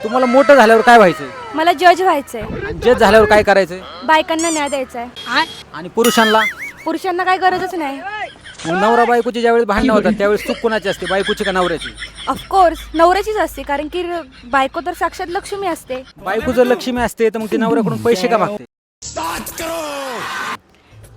तुम्हाला मोठं झाल्यावर काय व्हायचंय? मला जज व्हायचंय. आणि जज झाल्यावर काय करायचंय? बायकांना न्याय द्यायचा आहे. आणि पुरुषांना? पुरुषांना काही गरजच नाही. मग नवरा बायकोची ज्यावेळेस भांडणं होतात त्यावेळेस चूक कोणाची असते, बायकोची का नवऱ्याची? ऑफकोर्स नवऱ्याचीच असते, कारण की बायको तर साक्षात लक्ष्मी असते. बायको जर लक्ष्मी असते तर मग ती नवऱ्याकडून पैसे का मागते?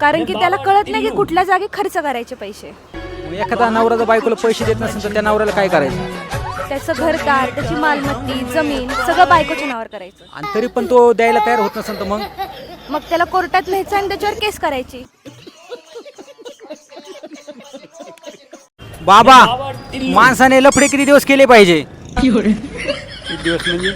कारण की त्याला कळत नाही की कुठल्या जागी खर्च करायचे पैसे. मग एखादा नवरा जर बायकोला पैसे देत नसेल तर त्या नवऱ्याला काय करायचं? त्याचं घरदार, त्याची मालमत्ती, जमीन सगळं बायकोच्या नावावर करायचं. आणि तरी पण तो द्यायला तयार होत नसेल तर मग त्याला कोर्टात न्यायचं आणि त्याच्यावर केस करायची. बाबा, माणसाने लफडे किती दिवस केले पाहिजे? किती दिवस म्हणजे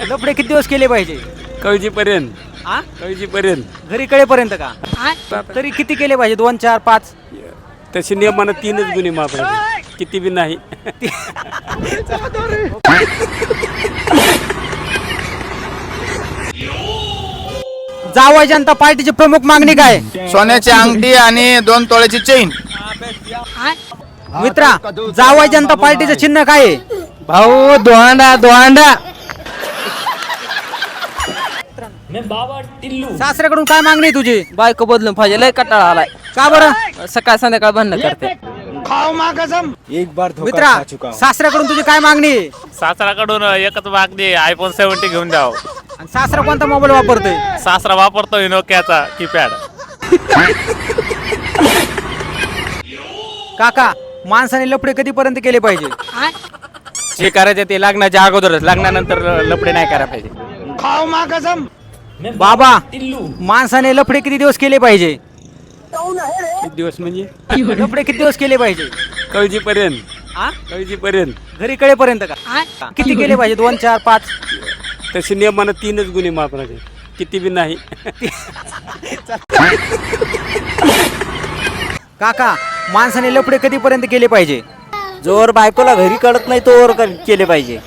लफडे किती दिवस केले पाहिजे? कळजीपर्यंत. आ? कळजीपर्यंत. घरी कळेपर्यंत का? तरी किती केले पाहिजे? 2, 4, 5? तसे नियमानं 3च गुन्हे माफ किती बी नाही. जावई जनता पार्टीची प्रमुख मागणी काय? सोन्याची अंगठी आणि 2 तोळ्याची चेन. मित्रा, जावई जनता पार्टीचं चिन्ह काय आहे? भाऊ दोहांडा दोहांडा. सासऱ्याकडून काय मागणी आहे तुझी? बायको बदलून पाहिजे, लय कटाळा आलाय. का बरं? सकाळ संध्याकाळ भांडणं करते. मित्रा, सासऱ्याकडून तुझी काय मागणी आहे? सासराकडून एकच मागणी, iPhone 70 घेऊन द्यावं. आणि सासरा कोणता मोबाईल वापरतोय? सासरा वापरतोय नोकियाचा कीपॅड. काका, माणसाने लफडे कधीपर्यंत केले पाहिजे? जे करायचं ते लग्नाच्या अगोदरच, लग्नानंतर लपडे नाही करायला पाहिजे. बाबा, माणसाने लफडे किती दिवस केले पाहिजे? किती दिवस म्हणजे लफडे किती दिवस केले पाहिजे? कळजीपर्यंत. आ? कळजीपर्यंत. घरी कळेपर्यंत का? किती केले पाहिजे? 2, 4, 5? तसे नियमानं 3च गुन्हे माफ किती बी नाही. काका, माणसाने लफडे कधीपर्यंत केले पाहिजे? जोर बायकोला घरी कळत नाही तोवर केले पाहिजे.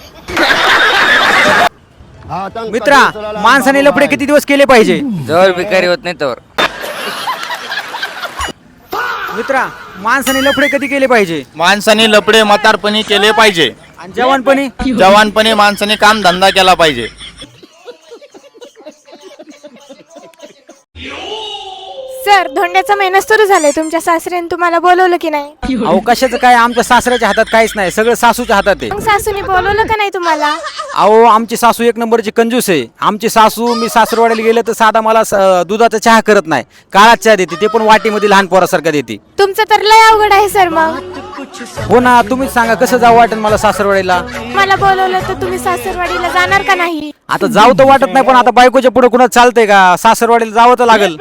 मित्रा, माणसाने लफडे किती दिवस केले पाहिजे? जोर भिकारी होत नाही तोवर. मित्रा, माणसाने लफडे कधी केले पाहिजे? माणसाने लपडे म्हातारपणी केले पाहिजे. आणि जवानपणी? जवानपणी माणसाने काम धंदा केला पाहिजे. सर, धोंड्याचा महिना सुरू झालाय. तुमच्या सासऱ्याने तुम्हाला बोलवलं की नाही? अहो, कशाचं काय, आमच्या सासऱ्याच्या हातात काहीच नाही, सगळं सासूच्या हातात आहे. मग सासूने बोलवलं का नाही तुम्हाला? अहो, आमची सासू एक नंबरची कंजूस आहे. आमची सासू, मी सासरवाडीला गेलं तर साधा मला दुधाचा चहा करत नाही, काळा चहा देते, ते पण वाटीमध्ये लहान पोरासारखा देते. तुमचं तर लय अवघड आहे सर. मग हो ना, तुम्हीच सांगा कसं जाऊ वाटेल मला सासरवाडीला? मला बोलवलं तर तुम्ही सासरवाडीला जाणार का नाही? आता जाऊ तर वाटत नाही, पण आता बायकोच्या पुढे कुणा चालतंय का? सासरवाडीला जावं तर लागेल.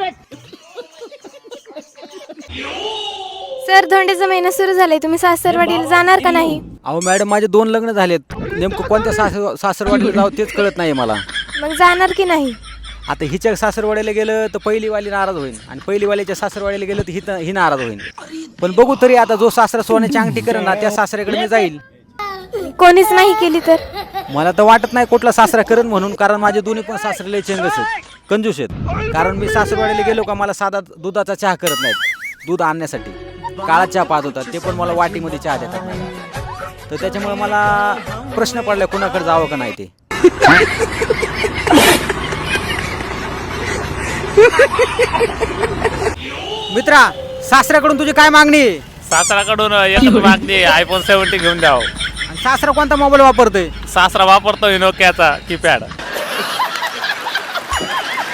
सर, धोंड्याचा महिना सुरू झालाय. तुम्ही सासरवाडीला जाणार का नाही? अहो मॅडम, माझे 2 लग्न झालेत, नेमकं कोणत्या सासरवाडीला जावं तेच कळत नाही मला. मग जाणार की नाही? आता हिच्या सासरवाडीला गेलं तर पहिलीवाली नाराज होईल, आणि पहिलीवालीच्या सासरवाडीला गेलं तर ही नाराज होईल. पण बघू तरी, आता जो सासरा सोन्याची अंगठी करेन ना त्या सासऱ्याकडे मी जाईल. कोणीच नाही केली तर? मला तर वाटत नाही कुठला सासरा करेन म्हणून, कारण माझे दोन्ही पण सासरे लय चेंगस आहेत, कंजूस आहेत. कारण मी सासरवाडीला गेलो का मला साधा दुधाचा चहा करत नाहीत. दूध आणण्यासाठी काळा चहा पाहत होतात, ते पण मला वाटीमध्ये चहा देतात. तर त्याच्यामुळे मला प्रश्न पडला कुणाकडे जावं का नाही ते. मित्रा, सासऱ्याकडून तुझी काय मागणी आहे? सासराकडून एकच मागणी, iPhone 70 घेऊन द्यावं. आणि सासरा कोणता मोबाईल वापरतोय? सासरा वापरतोय नोकियाचा कीपॅड.